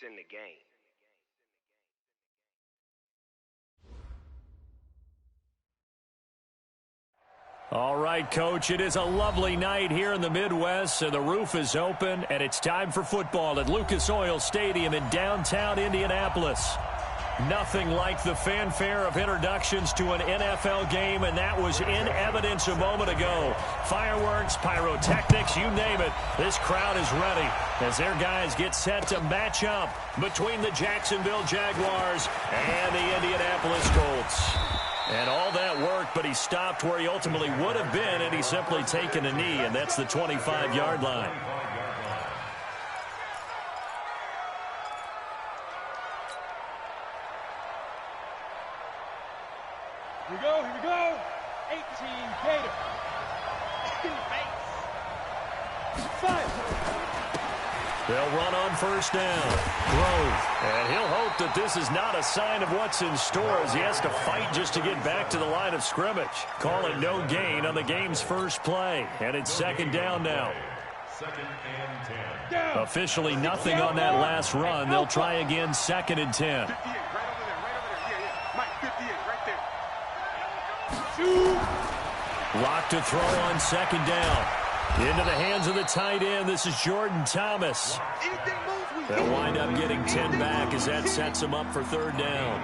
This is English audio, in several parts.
in the game. All right, Coach, it is a lovely night here in the Midwest, and the roof is open, and it's time for football at Lucas Oil Stadium in downtown Indianapolis. Nothing like the fanfare of introductions to an NFL game, and that was in evidence a moment ago. Fireworks, pyrotechnics, you name it. This crowd is ready as their guys get set to match up between the Jacksonville Jaguars and the Indianapolis Colts. And all that worked, but he stopped where he ultimately would have been, and he's simply taken a knee, and that's the 25-yard line. Here we go. 18 Gator. 5. They'll run on first down. Grove. And he'll hope that this is not a sign of what's in store as he has to fight just to get back to the line of scrimmage. Call it no gain on the game's first play. And it's second down now. Second and 10. Officially nothing on that last run. They'll try again second and 10. 58, right over there. Yeah. Mike, 58, right there. Lock to throw on second down. Into the hands of the tight end. This is Jordan Thomas. They'll wind up getting 10 back as that sets him up for third down.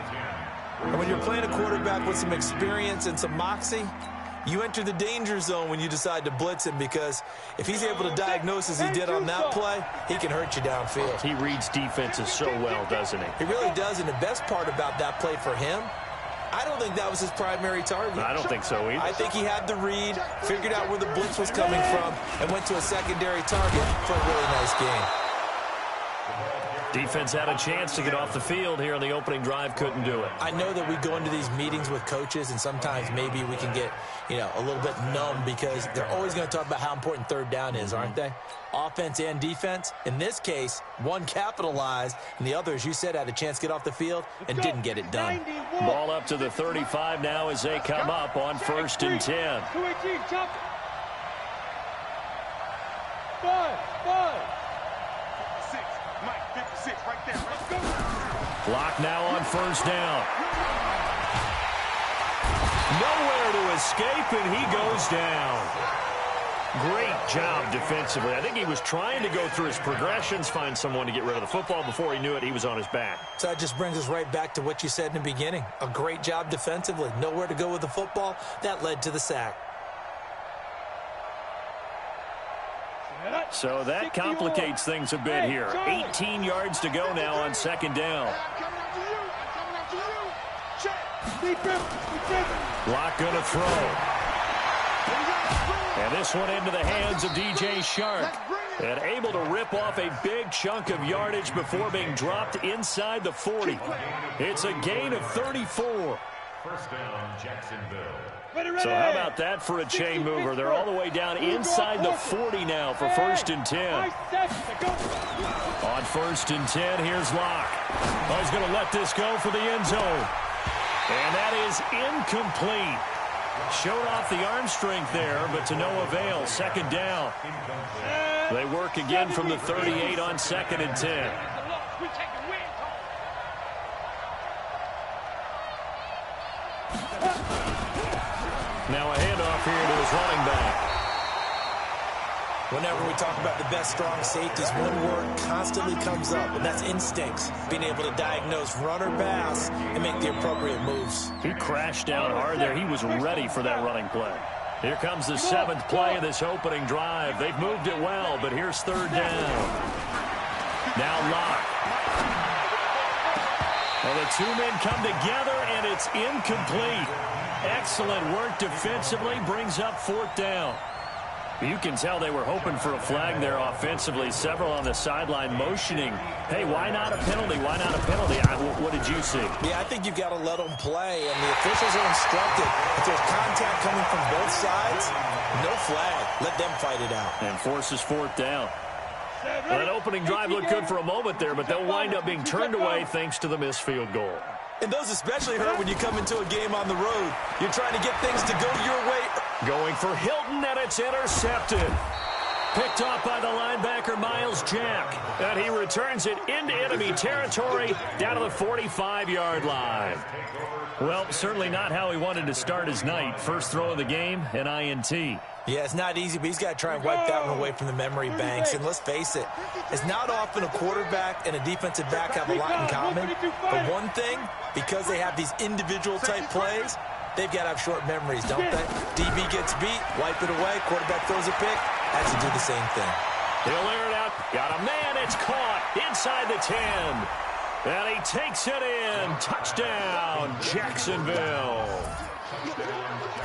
And when you're playing a quarterback with some experience and some moxie, you enter the danger zone when you decide to blitz him, because if he's able to diagnose as he did on that play, he can hurt you downfield. He reads defenses so well, doesn't he? He really does, and the best part about that play for him, I don't think that was his primary target. I don't think so either. I think he had the read, figured out where the blitz was coming from, and went to a secondary target for a really nice game. Defense had a chance to get off the field here on the opening drive, couldn't do it. I know that we go into these meetings with coaches, and sometimes maybe we can get, a little bit numb because they're always going to talk about how important third down is, aren't they? Offense and defense. In this case, one capitalized, and the other, as you said, had a chance to get off the field and didn't get it done. Ball up to the 35 now as they come up on first and 10. 218, chop it. 5. 56, Mike, 56, right there. Let's go. Clock now on first down. Nowhere to escape, and he goes down. Great job defensively. I think he was trying to go through his progressions, find someone to get rid of the football. Before he knew it, he was on his back. So that just brings us right back to what you said in the beginning. A great job defensively. Nowhere to go with the football. That led to the sack. So that complicates things a bit here. 18 yards to go now on second down. Lock going to throw. And this one into the hands of DJ Shark. And able to rip off a big chunk of yardage before being dropped inside the 40. It's a gain of 34. First down, Jacksonville. So how about that for a chain mover? They're all the way down inside the 40 now for first and 10. On first and 10, here's Locke. Oh, he's going to let this go for the end zone. And that is incomplete. Showed off the arm strength there, but to no avail. Second down. They work again from the 38 on second and 10. Now a handoff here to his running back. Whenever we talk about the best strong safeties, one word constantly comes up, and that's instincts. Being able to diagnose run or pass and make the appropriate moves. He crashed down hard there. He was ready for that running play. Here comes the seventh play of this opening drive. They've moved it well, but here's third down. Now Locke. And the two men come together, and it's incomplete. Excellent work defensively, brings up fourth down. You can tell they were hoping for a flag there offensively. Several on the sideline motioning, hey, why not a penalty? Why not a penalty? What did you see? Yeah, I think you've got to let them play, and the officials are instructed. If there's contact coming from both sides, no flag. Let them fight it out. And forces fourth down. Well, that opening drive looked good for a moment there, but they'll wind up being turned away thanks to the missed field goal. And those especially hurt when you come into a game on the road. You're trying to get things to go your way. Going for Hilton, and it's intercepted. picked off by the linebacker, Miles Jack. And he returns it into enemy territory down to the 45-yard line. Well, certainly not how he wanted to start his night. First throw of the game, an INT. Yeah, it's not easy, but he's got to try and wipe that one away from the memory banks. And let's face it, it's not often a quarterback and a defensive back have a lot in common. But one thing, because they have these individual-type plays, they've got to have short memories, don't they? DB gets beat, wipe it away, quarterback throws a pick, has to do the same thing. He'll air it out. Got a man, it's caught inside the 10. And he takes it in. Touchdown, Jacksonville.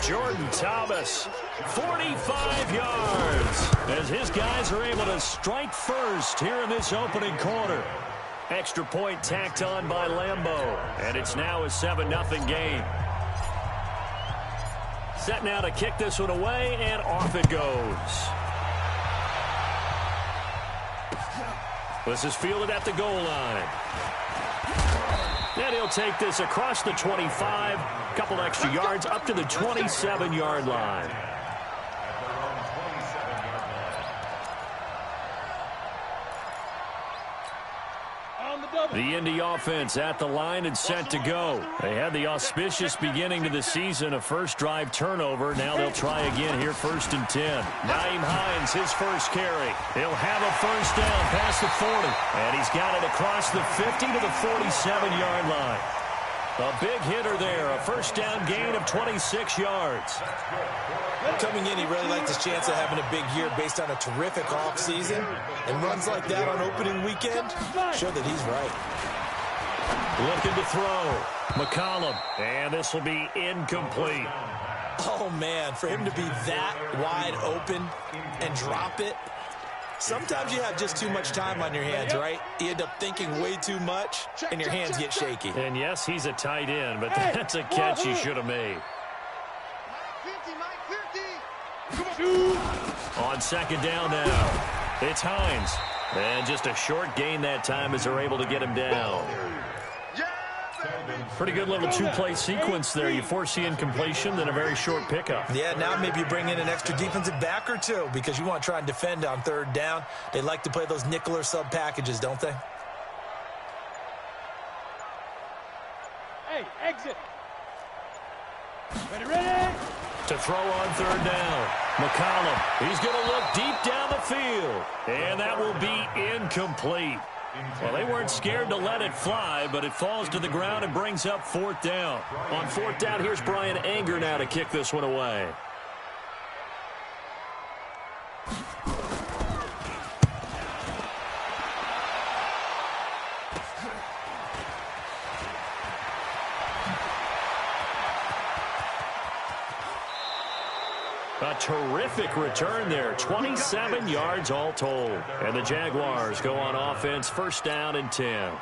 Jordan Thomas, 45 yards, as his guys are able to strike first here in this opening quarter. Extra point tacked on by Lambeau, and it's now a 7-0 game. Set now to kick this one away, and off it goes. This is fielded at the goal line. And he'll take this across the 25, a couple extra yards up to the 27-yard line. The Indy offense at the line and set to go. They had the auspicious beginning to the season, a first drive turnover. Now they'll try again here, 1st and 10. Nyheim Hines, his first carry. He'll have a first down past the 40. And he's got it across the 50 to the 47-yard line. A big hitter there, a first down gain of 26 yards. Coming in, he really liked his chance of having a big year based on a terrific offseason. And runs like that on opening weekend show that he's right. Looking to throw. McCollum. And this will be incomplete. Oh, man, for him to be that wide open and drop it. Sometimes you have just too much time on your hands, right? You end up thinking way too much, and your hands get shaky. And, yes, he's a tight end, but that's a catch he should have made. On second down now, it's Hines. And just a short gain that time as they're able to get him down. Pretty good little two-play sequence there. You force the incompletion, then a very short pickup. Yeah, now maybe you bring in an extra defensive back or two because you want to try and defend on third down. They like to play those nickel or sub packages, don't they? Hey, exit. Ready. To throw on third down. McCollum, he's going to look deep down the field. And that will be incomplete. Well, they weren't scared to let it fly, but it falls to the ground and brings up 4th down. On 4th down, here's Brian Anger now to kick this one away. A terrific return there, 27 yards all told. And the Jaguars go on offense, 1st down and 10.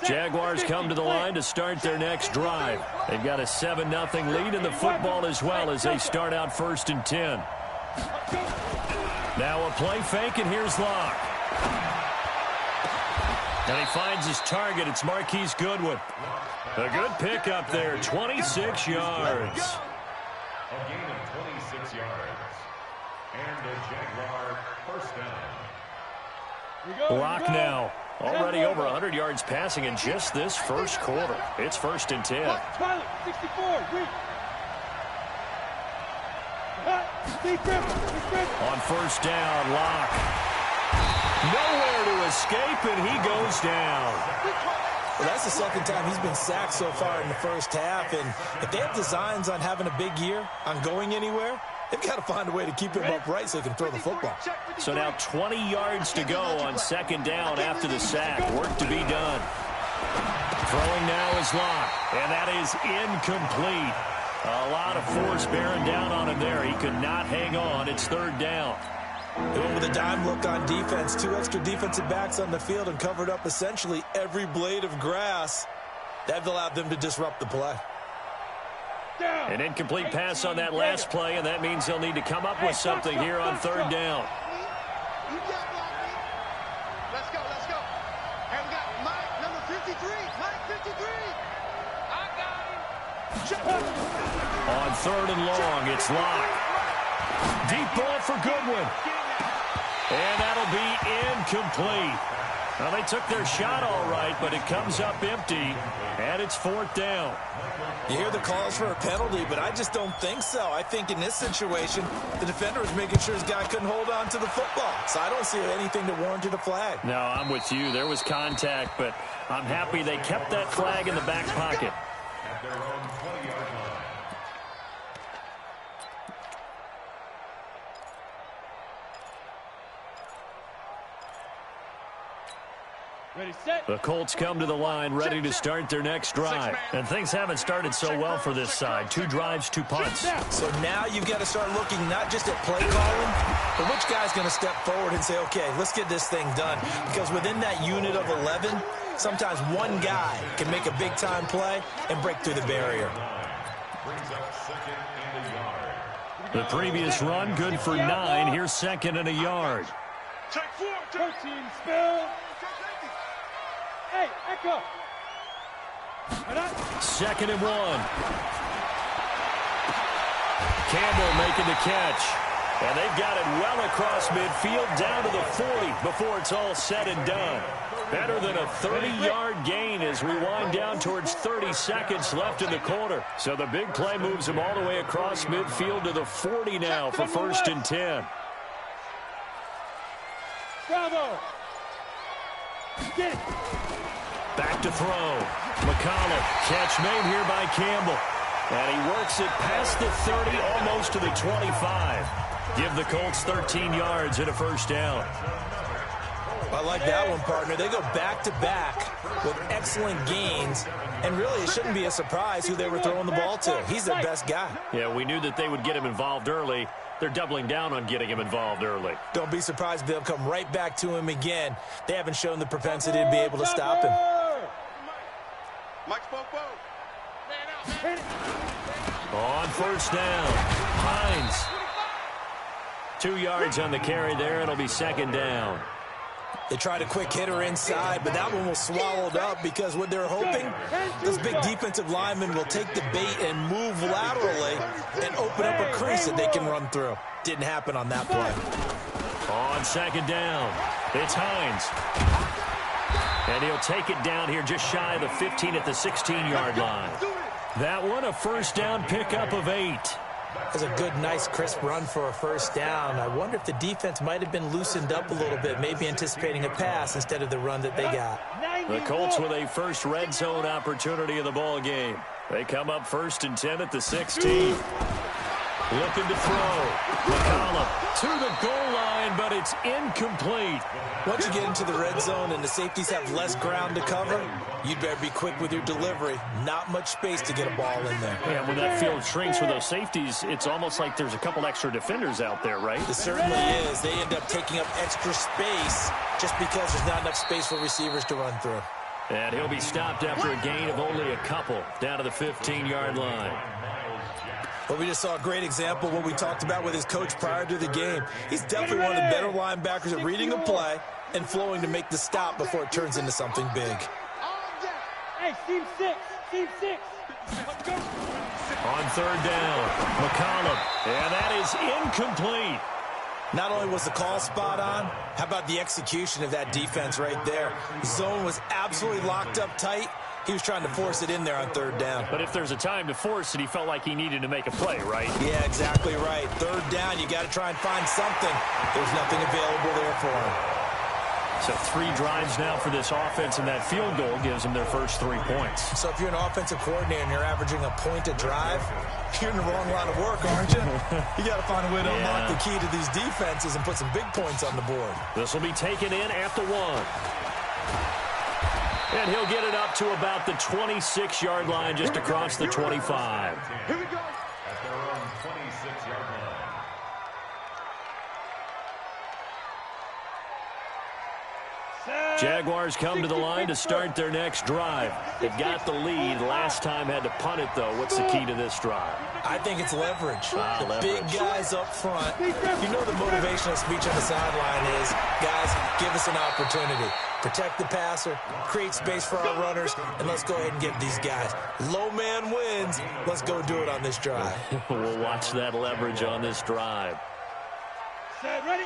Jaguars come to the line to start their next drive. They've got a 7-0 lead in the football as well as they start out 1st and 10. Now a play fake, and here's Locke. And he finds his target. It's Marquise Goodwin. A good pickup there, 26 yards. A gain of 26 yards. And the Jaguar first down. Locke now. Already over 100 yards passing in just this first quarter. It's 1st and 10. On 1st down, Locke. Nowhere to escape, and he goes down. Well, that's the second time he's been sacked so far in the first half. And if they have designs on having a big year, on going anywhere, they've got to find a way to keep him upright so he can throw the football. So now 20 yards to go on 2nd down after the sack. Work to be done. Throwing now is Locke, and that is incomplete. A lot of force bearing down on him there. He could not hang on. It's 3rd down. They went with a dime look on defense. 2 extra defensive backs on the field and covered up essentially every blade of grass. That allowed them to disrupt the play. An incomplete pass on that last play, and that means they'll need to come up with something here on 3rd down. Let's go. And we got Mike, number 53. Mike, 53. I got him. On 3rd and long, it's Locke. Deep ball for Goodwin. And that'll be incomplete. Well, they took their shot all right, but it comes up empty, and it's 4th down. You hear the calls for a penalty, but I just don't think so. I think in this situation, the defender was making sure his guy couldn't hold on to the football. So I don't see anything that warranted a flag. No, I'm with you. There was contact, but I'm happy they kept that flag in the back pocket. At their own 20-yard line. Ready, set. The Colts come to the line ready to start their next drive. And things haven't started so well for this side. 2 drives, 2 punts. So now you've got to start looking not just at play calling, but which guy's going to step forward and say, okay, let's get this thing done. Because within that unit of 11, sometimes one guy can make a big-time play and break through the barrier. Brings up 2nd and a yard. The previous run, good for 9. Here's 2nd and a yard. Check 4. 13, spill. Hey, echo. 2nd and 1. Campbell making the catch. And they've got it well across midfield down to the 40 before it's all said and done. Better than a 30-yard gain as we wind down towards 30 seconds left in the quarter. So the big play moves them all the way across midfield to the 40 now for 1st and 10. Bravo. Get it. Back to throw. McCollum. Catch made here by Campbell. And he works it past the 30, almost to the 25. Give the Colts 13 yards and a 1st down. I like that one, partner. They go back-to-back with excellent gains. And really, it shouldn't be a surprise who they were throwing the ball to. He's their best guy. Yeah, we knew that they would get him involved early. They're doubling down on getting him involved early. Don't be surprised if they'll come right back to him again. They haven't shown the propensity to be able to stop him. Mike Popo. On 1st down, Hines. 2 yards on the carry there. It'll be 2nd down. They tried a quick hitter inside, but that one was swallowed up because what they're hoping, those big defensive linemen will take the bait and move laterally and open up a crease that they can run through. Didn't happen on that play. On 2nd down, it's Hines. And he'll take it down here just shy of the 15 at the 16-yard line. That one, a 1st down pickup of 8. That's a good, nice, crisp run for a 1st down. I wonder if the defense might have been loosened up a little bit, maybe anticipating a pass instead of the run that they got. The Colts with a first red zone opportunity of the ball game. They come up 1st and 10 at the 16. Looking to throw. McCollum to the goal line, but it's incomplete. Once you get into the red zone and the safeties have less ground to cover, you'd better be quick with your delivery. Not much space to get a ball in there. Yeah, when that field shrinks with those safeties, it's almost like there's a couple extra defenders out there, right? It certainly is. They end up taking up extra space just because there's not enough space for receivers to run through. And he'll be stopped after a gain of only a couple down to the 15-yard line. Well, we just saw a great example of what we talked about with his coach prior to the game. He's definitely one of the better linebackers at reading a play and flowing to make the stop before it turns into something big. Hey, team 6. Team 6. On 3rd down, McCollum. And that is incomplete. Not only was the call spot on, how about the execution of that defense right there? The zone was absolutely locked up tight. He was trying to force it in there on 3rd down. But if there's a time to force it, he felt like he needed to make a play, right? Yeah, exactly right. 3rd down, you got to try and find something. There's nothing available there for him. So 3 drives now for this offense, and that field goal gives them their first 3 points. So if you're an offensive coordinator and you're averaging a point a drive, you're in the wrong line of work, aren't you? You got to find a way to unlock the key to these defenses and put some big points on the board. This will be taken in at the 1. And he'll get it up to about the 26-yard line just across the 25. Here we go. At their own 26-yard line. Jaguars come to the line to start their next drive. They've got the lead. Last time had to punt it, though. What's the key to this drive? I think it's leverage. The leverage. Big guys up front. You know the motivational speech on the sideline is, guys, give us an opportunity. Protect the passer, create space for our runners, and let's go ahead and get these guys. Low man wins. Let's go do it on this drive. We'll watch that leverage on this drive. Set, ready?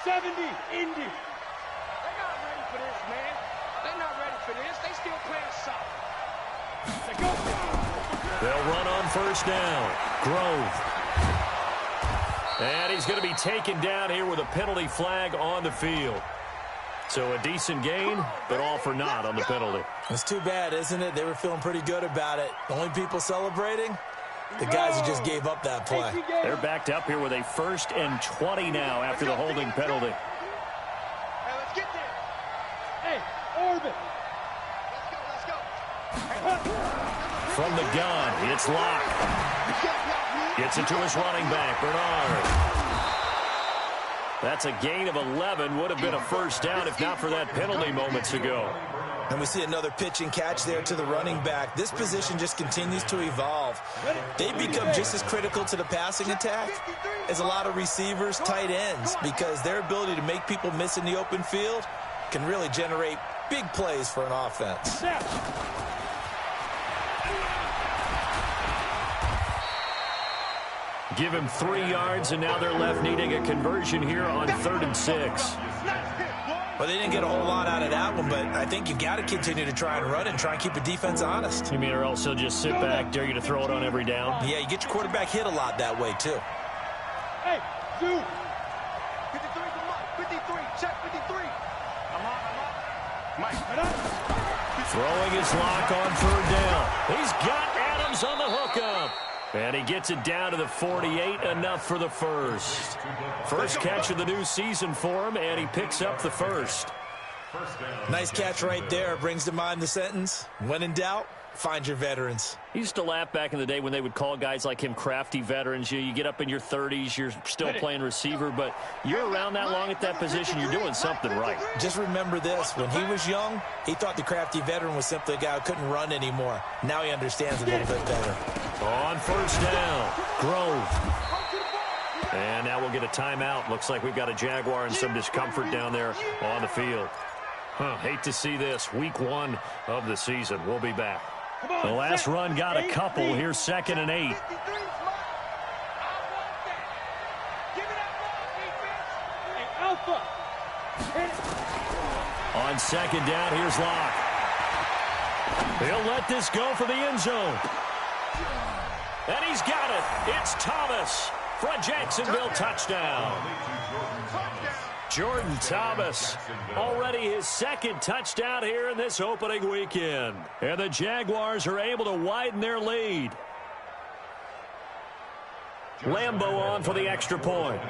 70, Indy. They're not ready for this, man. They're not ready for this. They still playing soft. Let's go. They'll run on first down. Grove. And he's going to be taken down here with a penalty flag on the field. So a decent gain, but all for naught on the penalty. It's too bad, isn't it? They were feeling pretty good about it. The only people celebrating, the guys who just gave up that play. They're backed up here with a 1st and 20 now after the holding penalty. Hey, let's get there. Hey, orbit. Let's go. From the gun, it's Locke. Gets it to his running back, Bernard. That's a gain of 11. Would have been a first down if not for that penalty moments ago. And we see another pitch and catch there to the running back. This position just continues to evolve. They become just as critical to the passing attack as a lot of receivers, tight ends, because their ability to make people miss in the open field can really generate big plays for an offense. Give him 3 yards, and now they're left needing a conversion here on 3rd and 6. Well, they didn't get a whole lot out of that one, but I think you've got to continue to try and run and try and keep the defense honest. You mean, or else he'll just sit back, dare you to throw it on every down? Yeah, you get your quarterback hit a lot that way, too. Hey, Zoo. 53 for Mike. 53. Check 53. I'm on. Mike. Throwing his lock on 3rd down. He's got Adams on the hookup. And he gets it down to the 48, enough for the first. First catch of the new season for him, and he picks up the first. Nice catch right there. Brings to mind the sentence, when in doubt, find your veterans. He used to laugh back in the day when they would call guys like him crafty veterans. You get up in your 30s, you're still playing receiver, but you're around that long at that position, you're doing something right. Just remember this. When he was young, he thought the crafty veteran was simply a guy who couldn't run anymore. Now he understands a little bit better. On first down, Grove. And now we'll get a timeout. Looks like we've got a Jaguar and some discomfort down there on the field. Hate to see this. Week 1 of the season. We'll be back. The last run got a couple. Here's 2nd and 8. Alpha. On 2nd down, here's Locke. He'll let this go for the end zone. And he's got it. It's Thomas for a Jacksonville touchdown. Jordan Thomas, already his 2nd touchdown here in this opening weekend. And the Jaguars are able to widen their lead. Lambo on for the extra point.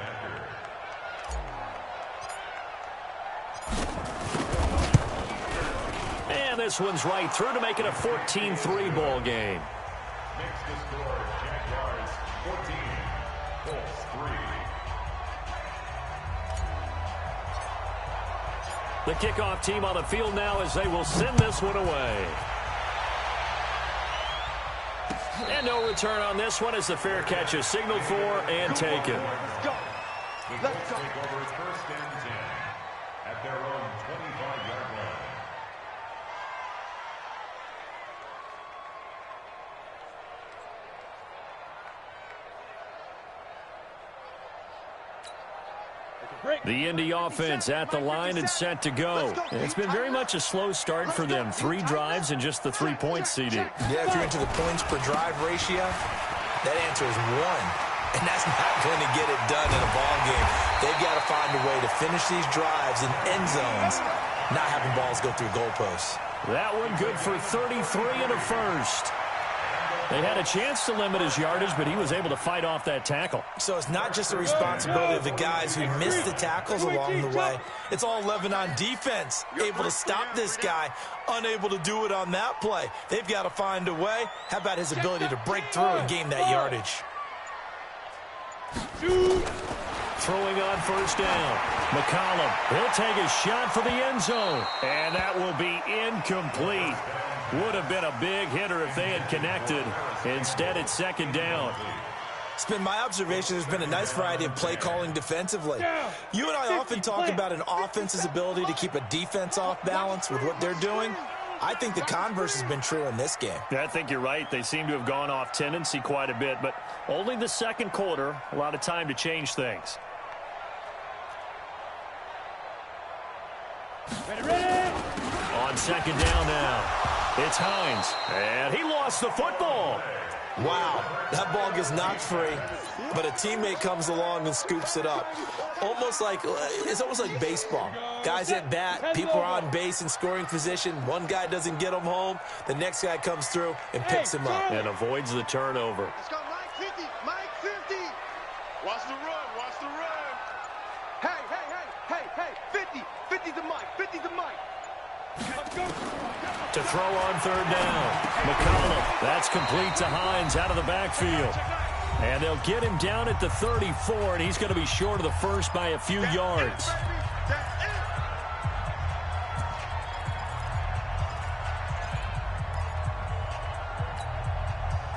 And this one's right through to make it a 14-3 ball game. Makes the score Jaguars 14, Colts 3. The kickoff team on the field now as they will send this one away. And no return on this one as the fair catch is signaled for and taken. Let's go. Let's take over 1st and 10 at their own 25-yard line. The Indy offense at the line and set to go. And it's been very much a slow start for them. 3 drives and just the 3 points, CD. Yeah, if you're into the points per drive ratio, that answer is 1. And that's not going to get it done in a ball game. They've got to find a way to finish these drives in end zones, not having balls go through goalposts. That one good for 33 and a first. They had a chance to limit his yardage, but he was able to fight off that tackle. So it's not just the responsibility of the guys who missed the tackles along the way. It's all 11 on defense, able to stop this guy, unable to do it on that play. They've got to find a way. How about his ability to break through and gain that yardage? Throwing on first down. McCollum, he'll take a shot for the end zone. And that will be incomplete. Would have been a big hitter if they had connected. Instead, it's second down. It's been my observation there's been a nice variety of play calling defensively. You and I often talk about an offense's ability to keep a defense off balance with what they're doing. I think the converse has been true in this game. Yeah, I think you're right. They seem to have gone off tendency quite a bit, but only the second quarter, a lot of time to change things. Ready. On second down now, it's Hines, and he lost the football. Wow, that ball gets knocked free, but a teammate comes along and scoops it up. It's almost like baseball. Guys at bat, people are on base in scoring position. One guy doesn't get him home. The next guy comes through and picks him up. And avoids the turnover. Let's go, Mike 50, Mike 50. Watch the run, watch the run. Hey, 50, 50 to Mike, 50 to Mike. Let's go. To throw on third down. McCollum, that's complete to Hines out of the backfield. And they'll get him down at the 34, and he's going to be short of the first by a few yards.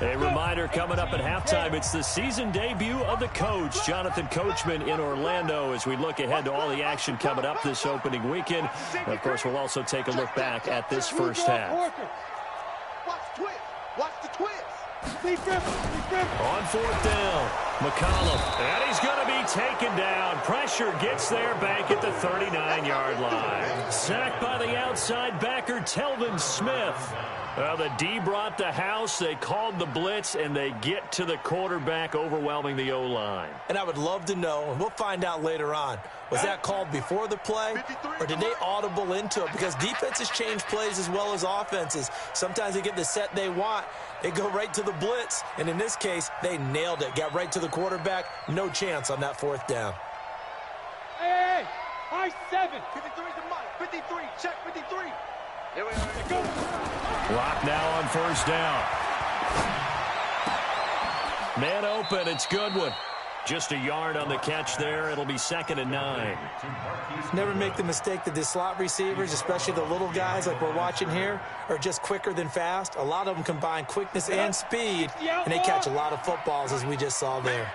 A reminder coming up at halftime, it's the season debut of the coach, Jonathan Coachman, in Orlando, as we look ahead to all the action coming up this opening weekend. And, of course, we'll also take a look back at this first half. Watch the twist. Watch the twist. On fourth down, McCollum, and he's going to be taken down. Pressure gets there back at the 39-yard line. Sacked by the outside backer, Telvin Smith. Well, the D brought the house, they called the blitz, and they get to the quarterback, overwhelming the O-line. And I would love to know, and we'll find out later on, was that called before the play, or did they audible into it? Because defenses change plays as well as offenses. Sometimes they get the set they want, they go right to the blitz, and in this case, they nailed it. Got right to the quarterback, no chance on that fourth down. Hey, high 7. 53 to Mike, 53, check 53. Here we are. Go. Clock now on first down. Man open, it's Goodwin. Just a yard on the catch there. It'll be 2nd and 9. Never make the mistake that the slot receivers, especially the little guys like we're watching here, are just quicker than fast. A lot of them combine quickness and speed, and they catch a lot of footballs, as we just saw there.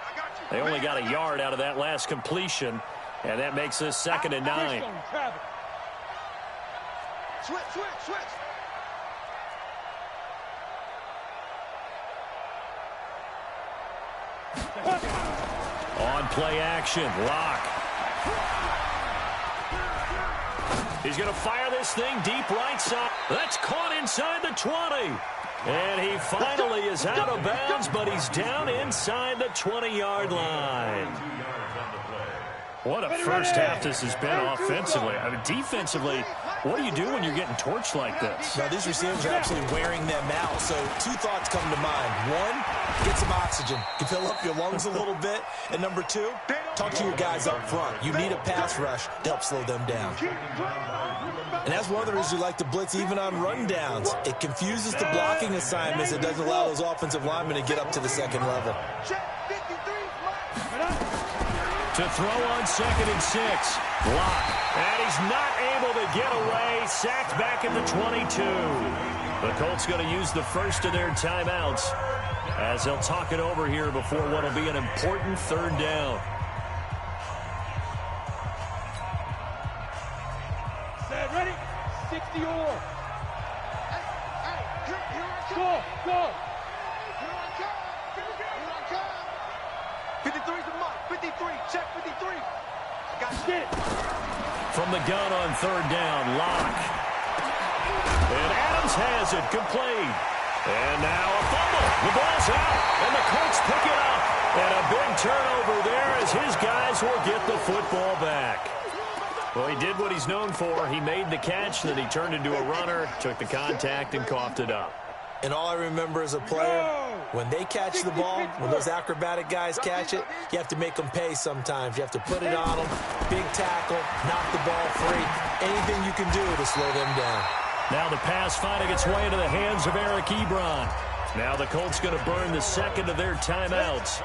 They only got a yard out of that last completion, and that makes this 2nd and 9. Switch. On play action, Locke. He's going to fire this thing deep right side. That's caught inside the 20. And he finally is out of bounds, but he's down inside the 20-yard line. What a first half this has been offensively. I mean, defensively, what do you do when you're getting torched like this? Now, these receivers are absolutely wearing them out. So, two thoughts come to mind. One, get some oxygen. You fill up your lungs a little bit. And number two, talk to your guys up front. You need a pass rush to help slow them down. And that's one of the reasons you like to blitz even on rundowns. It confuses the blocking assignments. It doesn't allow those offensive linemen to get up to the second level. To throw on 2nd and 6. Block. And he's not able to get away. Sacked back at the 22. The Colts going to use the first of their timeouts as they'll talk it over here before what will be an important 3rd down. Set, ready? 60 or. Go. 53 to Mike, 53, check 53. Got it. From the gun on 3rd down, Locke. And Adams has it, complete. And now a fumble. The ball's out, and the Colts pick it up. And a big turnover there as his guys will get the football back. Well, he did what he's known for. He made the catch, then he turned into a runner, took the contact, and coughed it up. And all I remember as a player, when they catch the ball, when those acrobatic guys catch it, you have to make them pay sometimes. You have to put it on them, big tackle, knock the ball free, anything you can do to slow them down. Now the pass finding its way into the hands of Eric Ebron. Now the Colts going to burn the second of their timeouts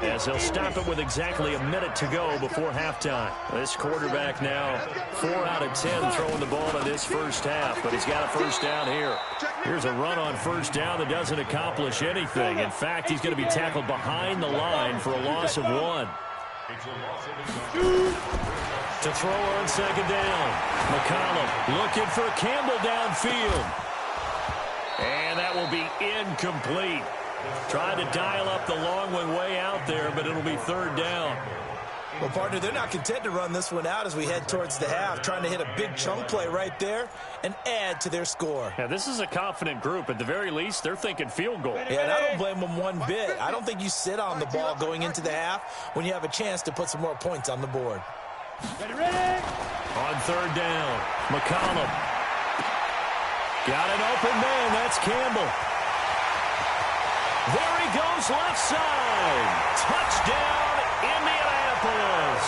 as they'll stop it with exactly a minute to go before halftime. This quarterback now 4 out of 10 throwing the ball in this first half, but he's got a first down here. Here's a run on first down that doesn't accomplish anything. In fact, he's going to be tackled behind the line for a loss of 1. To throw on second down. McCollum looking for Campbell downfield. And that will be incomplete. Trying to dial up the long one way out there, but it'll be third down. Well, partner, they're not content to run this one out as we head towards the half, trying to hit a big chunk play right there and add to their score. Yeah, this is a confident group. At the very least, they're thinking field goal. Yeah, and I don't blame them one bit. I don't think you sit on the ball going into the half when you have a chance to put some more points on the board. Ready. On third down, McCollum. Got an open man. That's Campbell. There he goes left side. Touchdown, Indianapolis.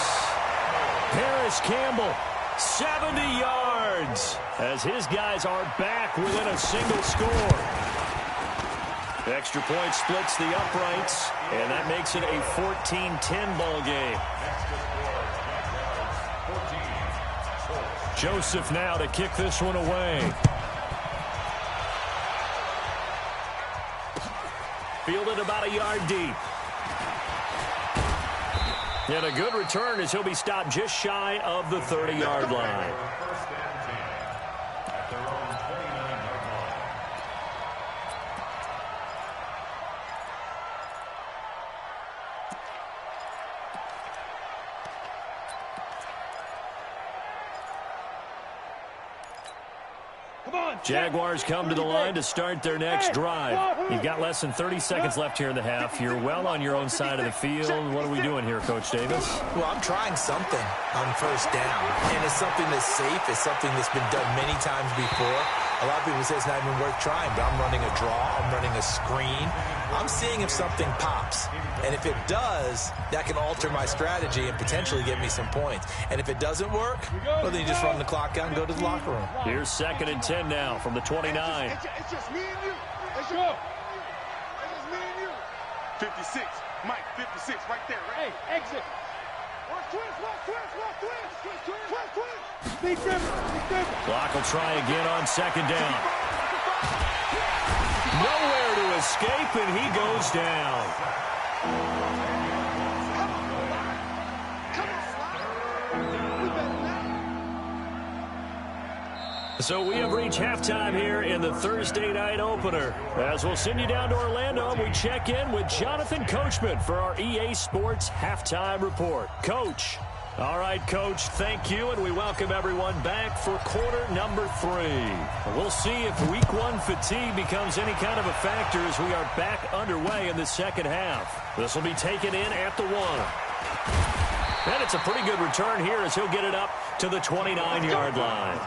Paris Campbell, 70 yards, as his guys are back within a single score. The extra point splits the uprights, and that makes it a 14-10 ball game. Joseph now to kick this one away. Fielded about a yard deep. And a good return as he'll be stopped just shy of the 30-yard line. First and 10 at their own 29-yard line. Jaguars come to the line to start their next drive. You've got less than 30 seconds left here in the half. You're well on your own side of the field. What are we doing here, Coach Davis? Well, I'm trying something on first down, and it's something that's safe. It's something that's been done many times before. A lot of people say it's not even worth trying, but I'm running a draw. I'm running a screen. I'm seeing if something pops. And if it does, that can alter my strategy and potentially get me some points. And if it doesesn't work, well, then you just run the clock out and go to the locker room. Here's 2nd and 10 now from the 29. It's just me and you. It's just me and you. 56. Mike, 56 right there. Right? Hey, exit. Watch twist. Big dribble. Block will try again on second down. Nowhere to escape, and he goes down. So we have reached halftime here in the Thursday night opener. As we'll send you down to Orlando, we check in with Jonathan Coachman for our EA Sports Halftime Report. Coach. All right, Coach, thank you, and we welcome everyone back for quarter number 3. We'll see if week 1 fatigue becomes any kind of a factor as we are back underway in the second half. This will be taken in at the 1. And it's a pretty good return here as he'll get it up to the 29-yard line.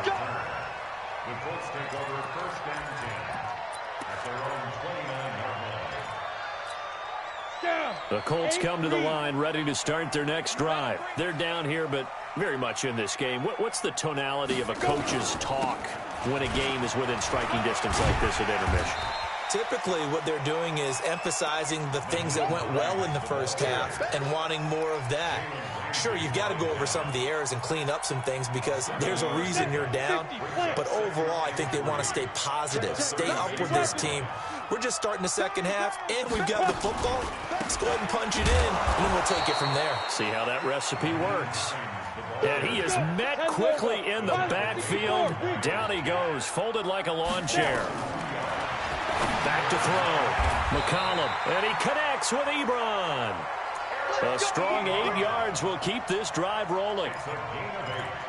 The Colts take over first and 10 at their own 29-yard line. The Colts come to the line ready to start their next drive. They're down here, but very much in this game. What's the tonality of a coach's talk when a game is within striking distance like this at intermission? Typically, what they're doing is emphasizing the things that went well in the first half and wanting more of that. Sure, you've got to go over some of the errors and clean up some things because there's a reason you're down. But overall, I think they want to stay positive, stay up with this team. We're just starting the second half, and we've got the football. Let's go ahead and punch it in, and then we'll take it from there. See how that recipe works. And he is met quickly in the backfield. Down he goes, folded like a lawn chair. Back to throw. McCollum, and he connects with Ebron. A strong 8 yards will keep this drive rolling.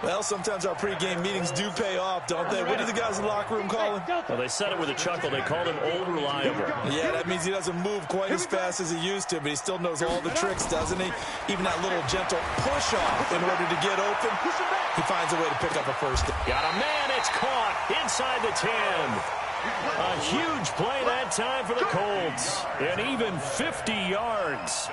Well, sometimes our pregame meetings do pay off, don't they? What do the guys in the locker room call him? Well, they said it with a chuckle. They called him Old Reliable. Yeah, that means he doesn't move quite as fast as he used to, but he still knows all the tricks, doesn't he? Even that little gentle push-off in order to get open, he finds a way to pick up a first. Got a man. It's caught inside the 10. A huge play that time for the Colts. And even 50 yards.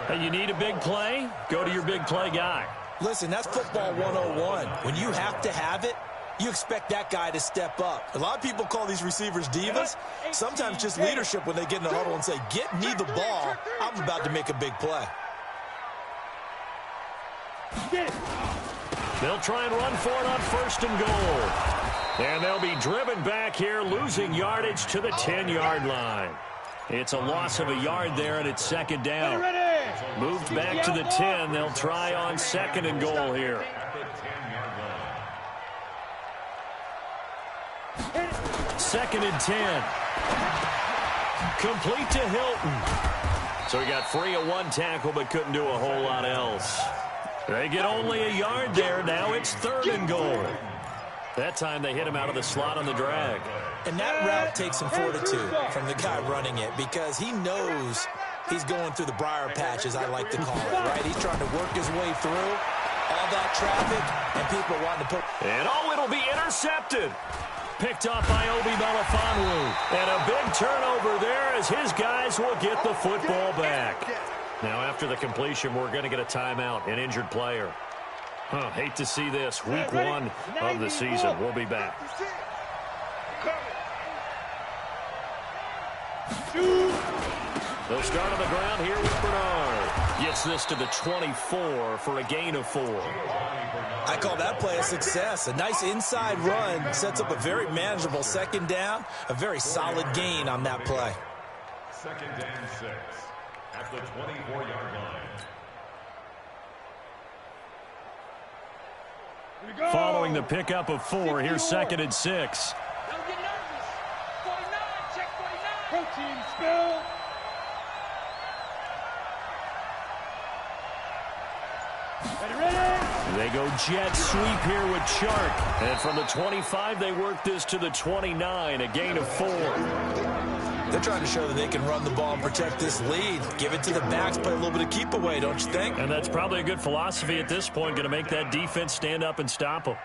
Hey, you need a big play? Go to your big play guy. Listen, that's football 101. When you have to have it, you expect that guy to step up. A lot of people call these receivers divas. Sometimes just leadership when they get in the huddle and say, get me the ball. I'm about to make a big play. They'll try and run for it on 1st and goal. And they'll be driven back here, losing yardage to the 10-yard line. It's a loss of a yard there, and it's 2nd down. Moved back to the 10. They'll try on 2nd and goal here. 2nd and 10. Complete to Hilton. So he got free of one tackle but couldn't do a whole lot else. They get only a yard there. Now it's 3rd and goal. That time they hit him out of the slot on the drag. And that route takes some fortitude from the guy running it because he knows he's going through the briar patch, as I like to call it, right? He's trying to work his way through all that traffic, and people are wanting to put... And it'll be intercepted. Picked up by Obi Melifonwu. And a big turnover there as his guys will get the football back. Now, after the completion, we're going to get a timeout, an injured player. Hate to see this. Week 1 of the season. We'll be back. They'll start on the ground here with Bernard. Gets this to the 24 for a gain of 4. I call that play a success. A nice inside run sets up a very manageable 2nd down. A very solid gain on that play. 2nd and 6 at the 24-yard line. Following the pickup of 4, here's 2nd and 6. Don't get nervous. 49, check 49. Protein spill. Ready. They go jet sweep here with Chark. And from the 25, they work this to the 29, a gain of 4. They're trying to show that they can run the ball and protect this lead. Give it to the backs, play a little bit of keep away, don't you think? And that's probably a good philosophy at this point, going to make that defense stand up and stop them.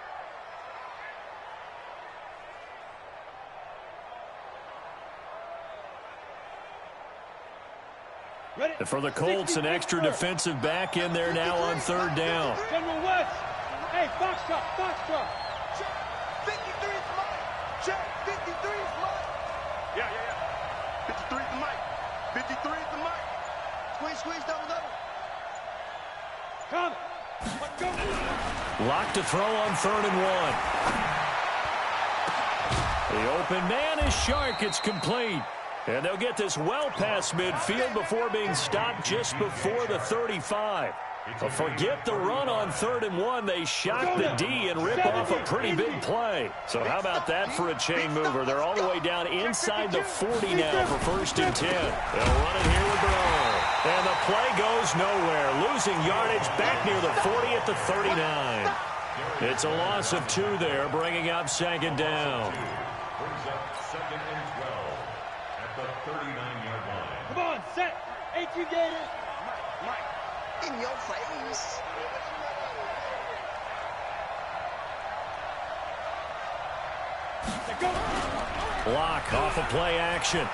And for the Colts, an extra defensive back in there now on 3rd down. General West. Hey, Foxtrot, Foxtrot. 53 is Mike. Check. 53 is Mike. Yeah. 53 is the Mike. 53 is the Mike. Squeeze, double. Come. Let's go. Lock to throw on 3rd and 1. The open man is Chark. It's complete. And they'll get this well past midfield before being stopped just before the 35. But forget the run on 3rd and 1. They shock the D and rip off a pretty big play. So how about that for a chain mover? They're all the way down inside the 40 now for 1st and 10. They'll run it here with Bernard. And the play goes nowhere. Losing yardage back near the 40 at the 39. It's a loss of 2 there, bringing up 2nd down. Brings up 2nd and 12 at the 39-yard line. Come on, set. Ain't you Gators? Mike. In your face. Block off of play action.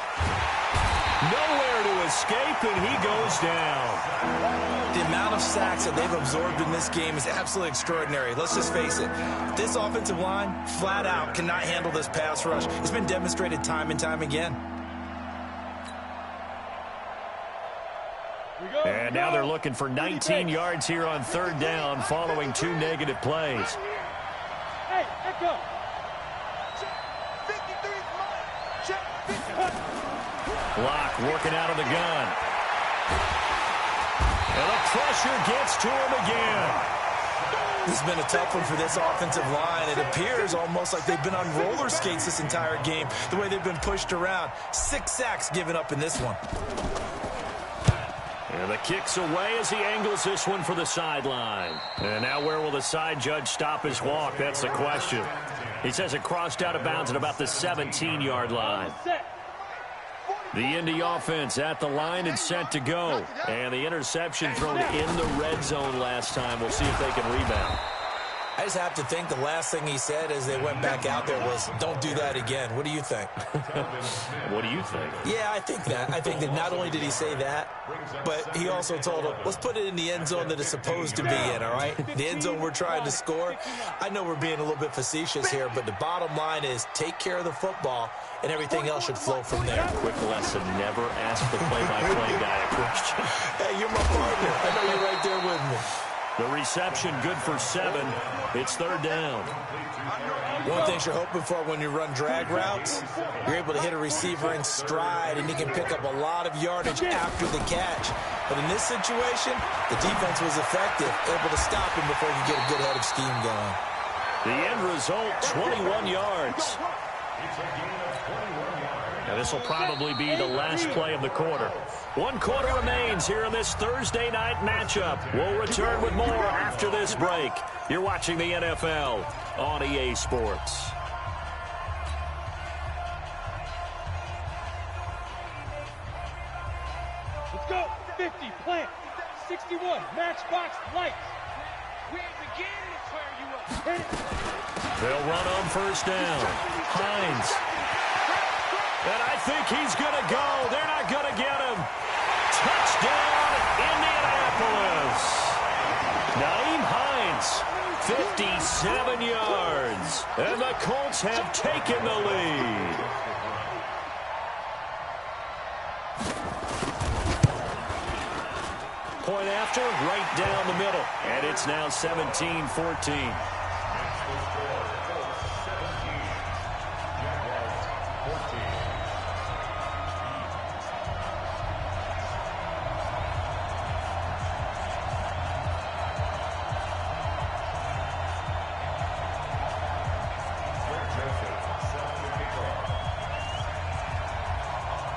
Nowhere to escape, and he goes down. The amount of sacks that they've absorbed in this game is absolutely extraordinary. Let's just face it. This offensive line, flat out, cannot handle this pass rush. It's been demonstrated time and time again. And now they're looking for 19 yards here on 3rd down following 2 negative plays. Hey, Echo. Block working out of the gun. And the pressure gets to him again. This has been a tough one for this offensive line. It appears almost like they've been on roller skates this entire game, the way they've been pushed around. 6 sacks given up in this one. And the kick's away as he angles this one for the sideline. And now where will the side judge stop his walk? That's the question. He says it crossed out of bounds at about the 17-yard line. The Indy offense at the line and set to go. And the interception thrown in the red zone last time. We'll see if they can rebound. I just have to think the last thing he said as they went back out there was, don't do that again. What do you think? What do you think? Yeah, I think that. I think that not only did he say that, but he also told him, let's put it in the end zone that it's supposed to be in, all right? The end zone we're trying to score. I know we're being a little bit facetious here, but the bottom line is take care of the football, and everything else should flow from there. Quick lesson, never ask the play-by-play guy a question. Hey, you're my partner. I know you're right there with me. The reception good for 7. It's third down. One thing you're hoping for when you run drag routes, you're able to hit a receiver in stride, and he can pick up a lot of yardage after the catch. But in this situation, the defense was effective, able to stop him before he could get a good head of steam going. The end result, 21 yards. Now, this will probably be the last play of the quarter. 1 quarter remains here in this Thursday night matchup. We'll return with more after this break. You're watching the NFL on EA Sports. Let's go. 50, plant. 61, matchbox, lights. We ain't beginning to clear you up. Hit it. They'll run on first down. Hines. And I think he's going to go. They're not going to get him. Touchdown, Indianapolis. Nyheim Hines, 57 yards. And the Colts have taken the lead. Point after, right down the middle. And it's now 17-14.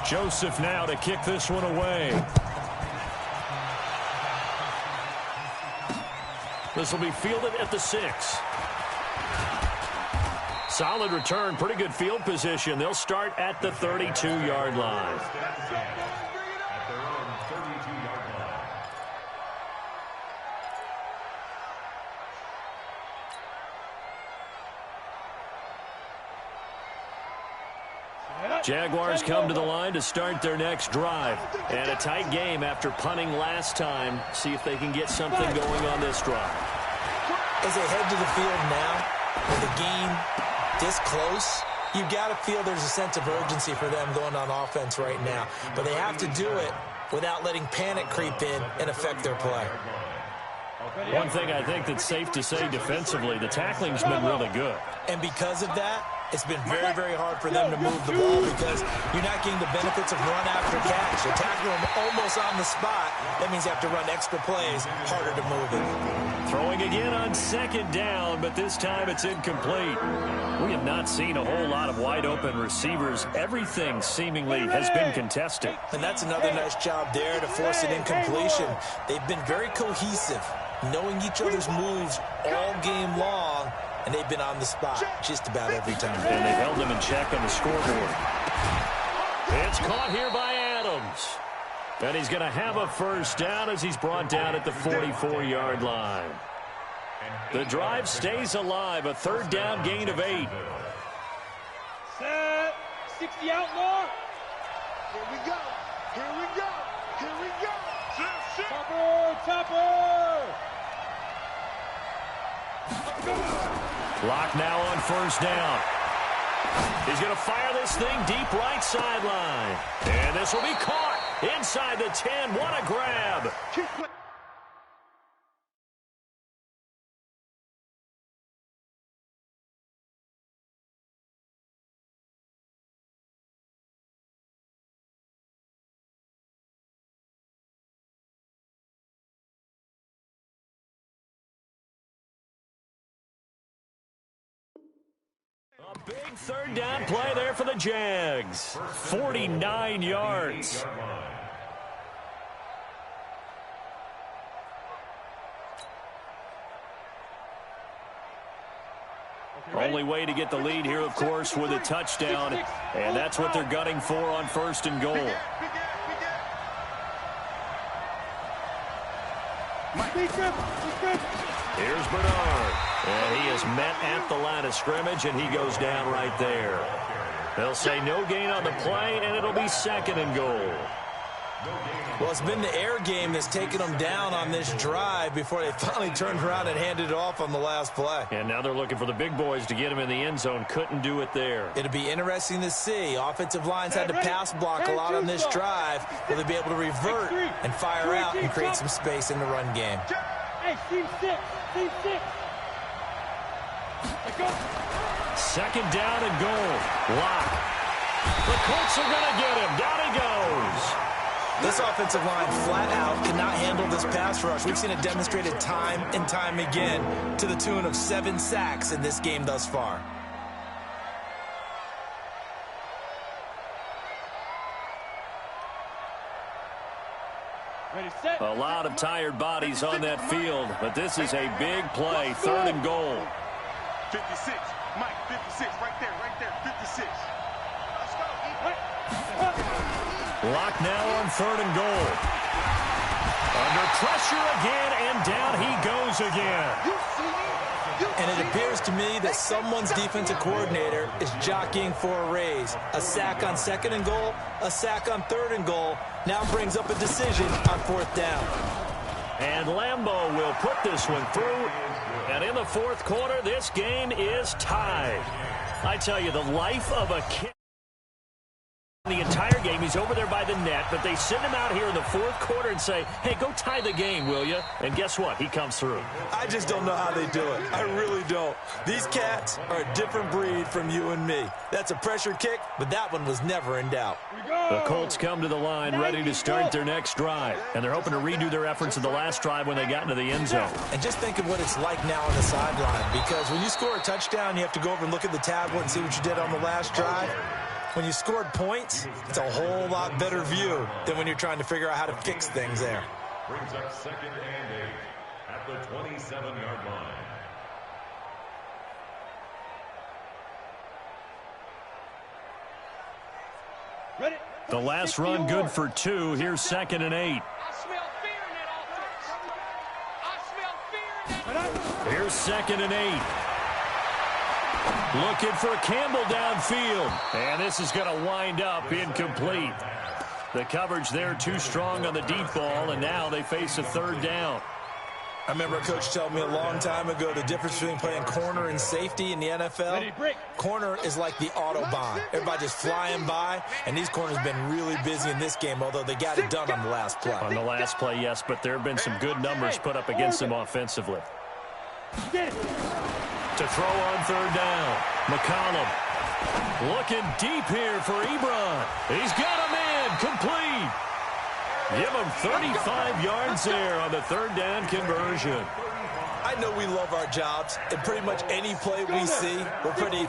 Joseph now to kick this one away. This will be fielded at the 6. Solid return, pretty good field position. They'll start at the 32-yard line. Jaguars come to the line to start their next drive. And a tight game after punting last time. See if they can get something going on this drive. As they head to the field now, with the game this close, you've got to feel there's a sense of urgency for them going on offense right now. But they have to do it without letting panic creep in and affect their play. One thing I think that's safe to say defensively, the tackling's been really good. And because of that, it's been very, very hard for them to move the ball because you're not getting the benefits of run after catch. You're tackling them almost on the spot. That means you have to run extra plays, harder to move it. Throwing again on second down, but this time it's incomplete. We have not seen a whole lot of wide-open receivers. Everything seemingly has been contested. And that's another nice job there to force an incompletion. They've been very cohesive, knowing each other's moves all game long. And they've been on the spot just about every time. And they've held them in check on the scoreboard. It's caught here by Adams. And he's going to have a first down as he's brought down at the 44-yard line. The drive stays alive. A third down gain of 8. Set. 60 outlaw. Here we go. Here we go. Here we go. Topper. Topper. Clock now on first down. He's going to fire this thing deep right sideline. And this will be caught inside the 10. What a grab. A big third down play there for the Jags. 49 yards. Only way to get the lead here, of course, with a touchdown. And that's what they're gunning for on first and goal. Here's Bernard. And he is met at the line of scrimmage, and he goes down right there. They'll say no gain on the play, and it'll be 2nd and goal. Well, it's been the air game that's taken them down on this drive before they finally turned around and handed it off on the last play. And now they're looking for the big boys to get him in the end zone. Couldn't do it there. It'll be interesting to see. Offensive lines had to pass block a lot on this drive. Will they be able to revert and fire out and create some space in the run game? Hey, team 6. Team 6. Second down and goal. Lock. The Colts are going to get him. Down he goes. This offensive line flat out cannot handle this pass rush. We've seen it demonstrated time and time again to the tune of 7 sacks in this game thus far. Ready, set. A lot of tired bodies on that field, but this is a big play. 3rd and goal. 56. Mike, 56. Right there, 56. Let's go. Lock now on 3rd and goal. Under pressure again, and down he goes again. And it appears to me that someone's defensive coordinator is jockeying for a raise. A sack on 2nd and goal, a sack on 3rd and goal, now brings up a decision on 4th down. And Lambeau will put this one through. And in the 4th quarter, this game is tied. I tell you, the life of a kid. The entire game, he's over there by the net, but they send him out here in the 4th quarter and say, hey, go tie the game, will you? And guess what? He comes through. I just don't know how they do it. I really don't. These cats are a different breed from you and me. That's a pressure kick, but that one was never in doubt. The Colts come to the line ready to start their next drive, and they're hoping to redo their efforts in the last drive when they got into the end zone. And just think of what it's like now on the sideline, because when you score a touchdown, you have to go over and look at the tablet and see what you did on the last drive. When you scored points, it's a whole lot better view than when you're trying to figure out how to fix things there. Brings up 2nd and 8 at the 27-yard line. Ready. The last run good for 2. Here's 2nd and 8. I smell fear in that offense. I smell fear in that. Here's 2nd and 8. Looking for Campbell downfield. And this is going to wind up incomplete. The coverage there too strong on the deep ball, and now they face a 3rd down. I remember a coach telling me a long time ago the difference between playing corner and safety in the NFL. Corner is like the Autobahn. Everybody just flying by, and these corners have been really busy in this game, although they got it done on the last play. On the last play, yes, but there have been some good numbers put up against them offensively. To throw on 3rd down. McCollum looking deep here for Ebron. He's got him in. Complete. Give him 35 yards there on the 3rd down conversion. I know we love our jobs, and pretty much any play we see, we're pretty,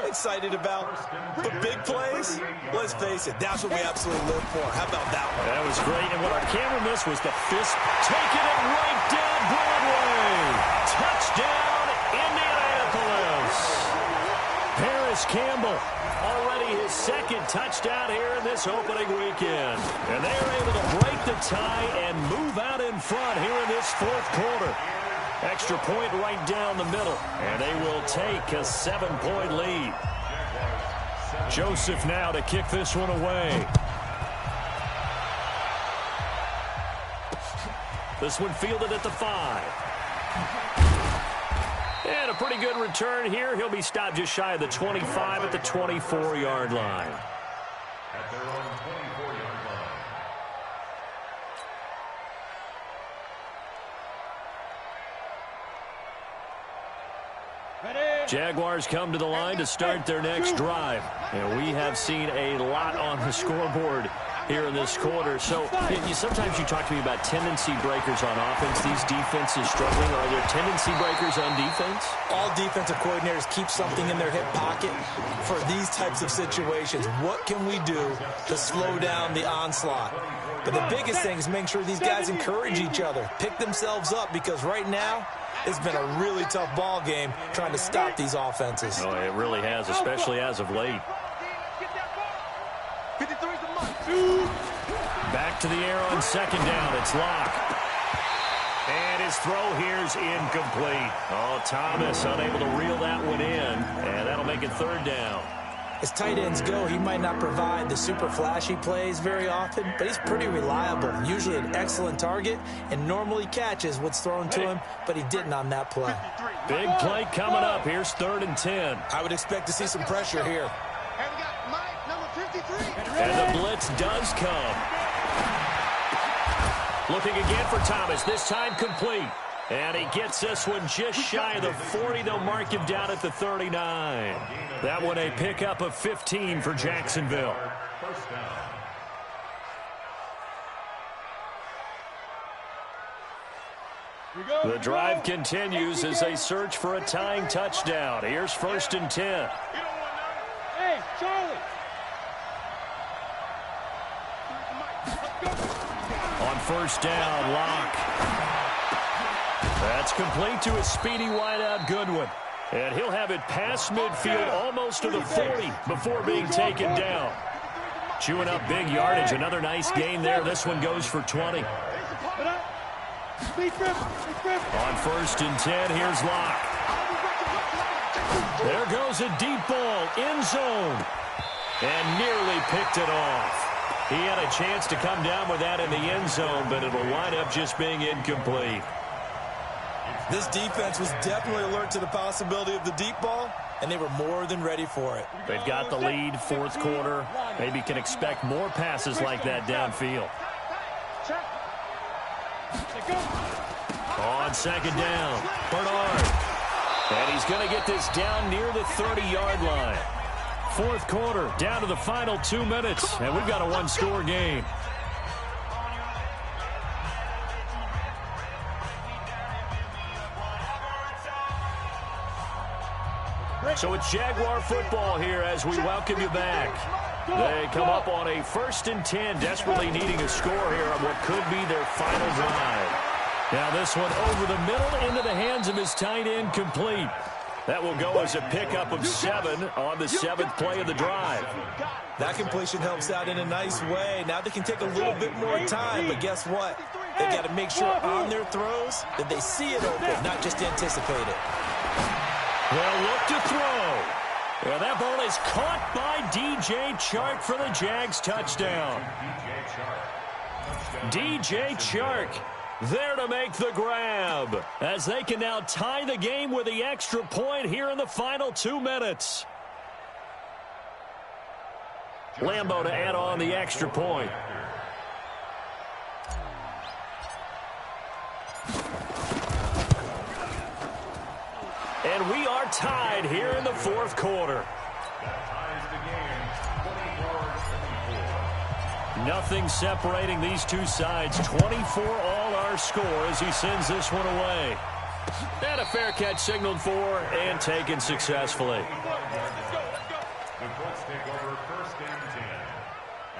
excited about. But big plays, let's face it, that's what we absolutely live for. How about that one? That was great, and what our camera missed was the fist taking it right down Broadway. Touchdown, Indianapolis. Paris Campbell, already his 2nd touchdown here in this opening weekend. And they're able to break the tie and move out in front here in this 4th quarter. Extra point right down the middle, and they will take a 7-point lead. Joseph now to kick this one away. This one fielded at the 5. And a pretty good return here. He'll be stopped just shy of the 25 at the 24-yard line. At their own 24-yard line. Jaguars come to the line to start their next drive. And we have seen a lot on the scoreboard here in this quarter. So sometimes you talk to me about tendency breakers on offense. These defenses struggling. Are there tendency breakers on defense? All defensive coordinators keep something in their hip pocket for these types of situations. What can we do to slow down the onslaught? But the biggest thing is making sure these guys encourage each other, pick themselves up, because right now it's been a really tough ball game trying to stop these offenses. Oh, it really has, especially as of late. Back to the air on 2nd down. It's Locke. his throw here's incomplete. Oh, Thomas unable to reel that one in, and that'll make it third down. As tight ends go, he might not provide the super flashy plays very often, but he's pretty reliable, usually an excellent target, and normally catches what's thrown to him, but he didn't on that play. Big play coming up. Here's 3rd and 10. I would expect to see some pressure here. And we got Mike, number 53. And the blitz does come. Looking again for Thomas, this time complete. And he gets this one just shy of the 40. They'll mark him down at the 39. That one a pickup of 15 for Jacksonville. The drive continues as they search for a tying touchdown. Here's 1st and 10. Hey, Charlie. On 1st down, Locke. That's complete to a speedy wideout Goodwin. And he'll have it past midfield almost to the 40 before being taken down. Chewing up big yardage. Another nice gain there. This one goes for 20. On 1st and 10, here's Locke. There goes a deep ball, end zone. And nearly picked it off. He had a chance to come down with that in the end zone, but it'll wind up just being incomplete. This defense was definitely alert to the possibility of the deep ball, and they were more than ready for it. They've got the lead, 4th quarter. Maybe can expect more passes like that downfield. On 2nd down, Bernard. And he's going to get this down near the 30-yard line. 4th quarter, down to the final 2 minutes, and we've got a one-score game. So it's Jaguar football here as we welcome you back. They come up on a 1st and 10, desperately needing a score here on what could be their final drive. Now this one over the middle into the hands of his tight end, complete. That will go as a pickup of 7 on the 7th play of the drive. That completion helps out in a nice way. Now they can take a little bit more time, but guess what? They've got to make sure on their throws that they see it open, not just anticipate it. They'll look to throw. And that ball is caught by DJ Chark for the Jags touchdown. DJ Chark there to make the grab as they can now tie the game with the extra point here in the final 2 minutes. Lambo to add on the extra point. And we are tied here in the 4th quarter. Nothing separating these two sides. 24 all our score as he sends this one away. And a fair catch signaled for and taken successfully. The Colts take over 1st and 10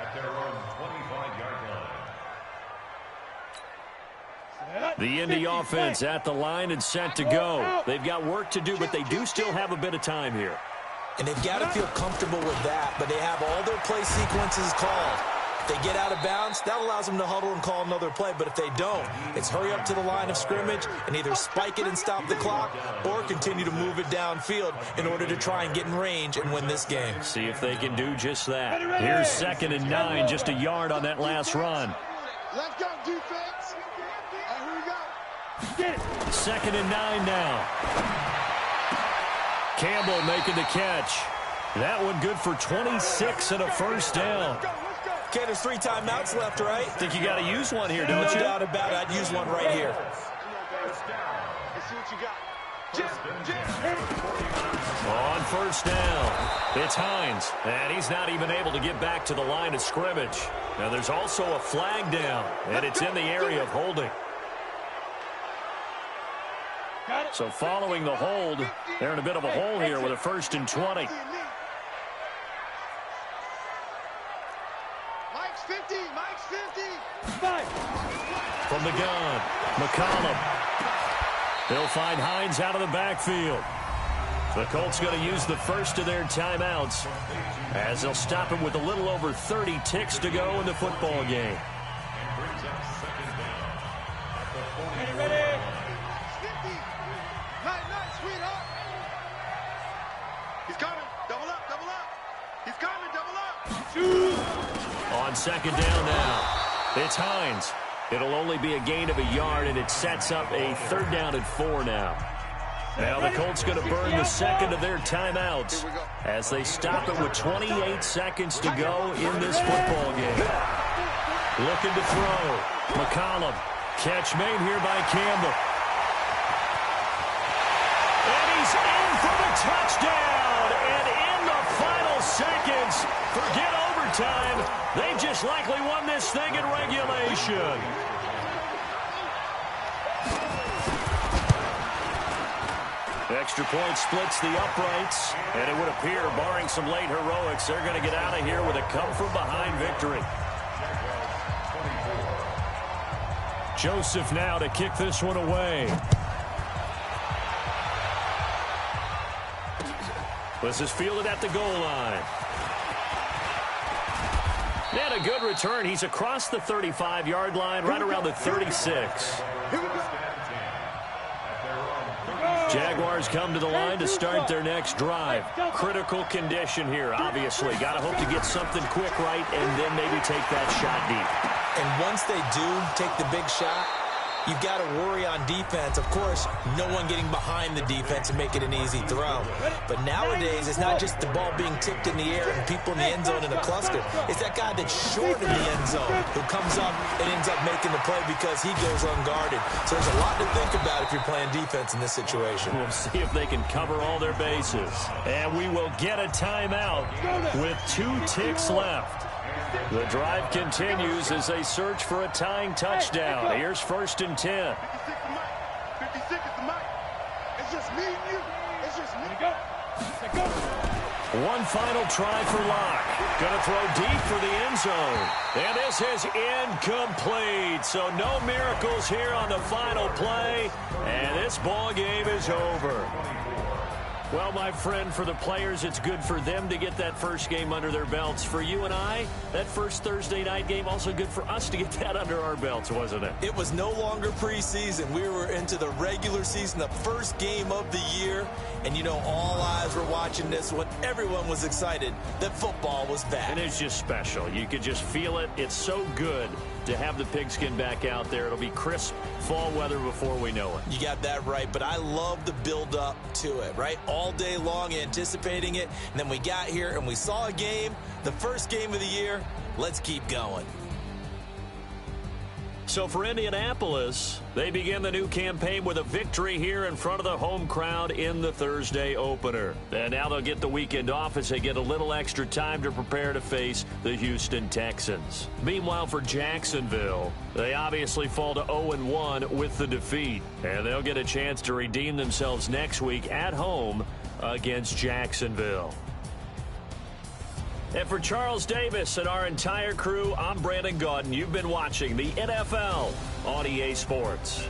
at their own 25-yard line. The Indy offense at the line and set to go. They've got work to do, but they do still have a bit of time here. And they've got to feel comfortable with that, but they have all their play sequences called. If they get out of bounds, that allows them to huddle and call another play. But if they don't, it's hurry up to the line of scrimmage and either spike it and stop the clock or continue to move it downfield in order to try and get in range and win this game. See if they can do just that. Here's 2nd and 9, just a yard on that last run. Let's go, defense. And here we go. Get it. 2nd and 9 now. Campbell making the catch. That one good for 26 and a 1st down. Okay, there's 3 timeouts left, right? Think you got to use one here, don't No you? doubt about it. I'd use one right here. Let's see what you got. On 1st down, it's Hines, and he's not even able to get back to the line of scrimmage. Now there's also a flag down, and it's in the area of holding. So following the hold, they're in a bit of a hole here with a 1st and 20. Mike's 50. Mike's 50. From the gun, McCollum. They'll find Hines out of the backfield. The Colts going to use the first of their timeouts as they'll stop him with a little over 30 ticks to go in the football game. Ready. Night, sweetheart. He's coming. Double up, double up. He's coming, double up. On second down now, it's Hines. It'll only be a gain of a yard, and it sets up a 3rd down and 4 now. Now the Colts going to burn the second of their timeouts as they stop it with 28 seconds to go in this football game. Looking to throw. McCollum. Catch made here by Campbell. And he's in for the touchdown. And in the final seconds, forget overtime. They just likely won this thing in regulation. Extra point splits the uprights, and it would appear, barring some late heroics, they're going to get out of here with a come-from-behind victory. Joseph now to kick this one away. This is fielded at the goal line. And a good return. He's across the 35-yard line, right around the 36. Jaguars come to the line to start their next drive. Critical condition here, obviously. Got to hope to get something quick right and then maybe take that shot deep. And once they do take the big shot, you've got to worry on defense. Of course, no one getting behind the defense and make it an easy throw. But nowadays, it's not just the ball being tipped in the air and people in the end zone in a cluster. It's that guy that's short in the end zone who comes up and ends up making the play because he goes unguarded. So there's a lot to think about if you're playing defense in this situation. We'll see if they can cover all their bases. And we will get a timeout with 2 ticks left. The drive continues as they search for a tying touchdown. Here's 1st and 10. 56 is the mic. It's just me and you. It's just me. Go. One final try for Locke. Going to throw deep for the end zone. And this is incomplete. So no miracles here on the final play. And this ball game is over. Well, my friend, for the players, it's good for them to get that first game under their belts. For you and I, that first Thursday night game, also good for us to get that under our belts, wasn't it? It was no longer preseason. We were into the regular season, the first game of the year. And, you know, all eyes were watching this when everyone was excited that football was back. And it's just special. You could just feel it. It's so good to have the pigskin back out there. It'll be crisp fall weather before we know it. You got that right, but I love the build-up to it, right? All day long anticipating it, and then we got here and we saw a game, the first game of the year. Let's keep going. So for Indianapolis, they begin the new campaign with a victory here in front of the home crowd in the Thursday opener. And now they'll get the weekend off as they get a little extra time to prepare to face the Houston Texans. Meanwhile, for Jacksonville, they obviously fall to 0-1 with the defeat. And they'll get a chance to redeem themselves next week at home against Jacksonville. And for Charles Davis and our entire crew, I'm Brandon Gaudin. You've been watching the NFL on EA Sports.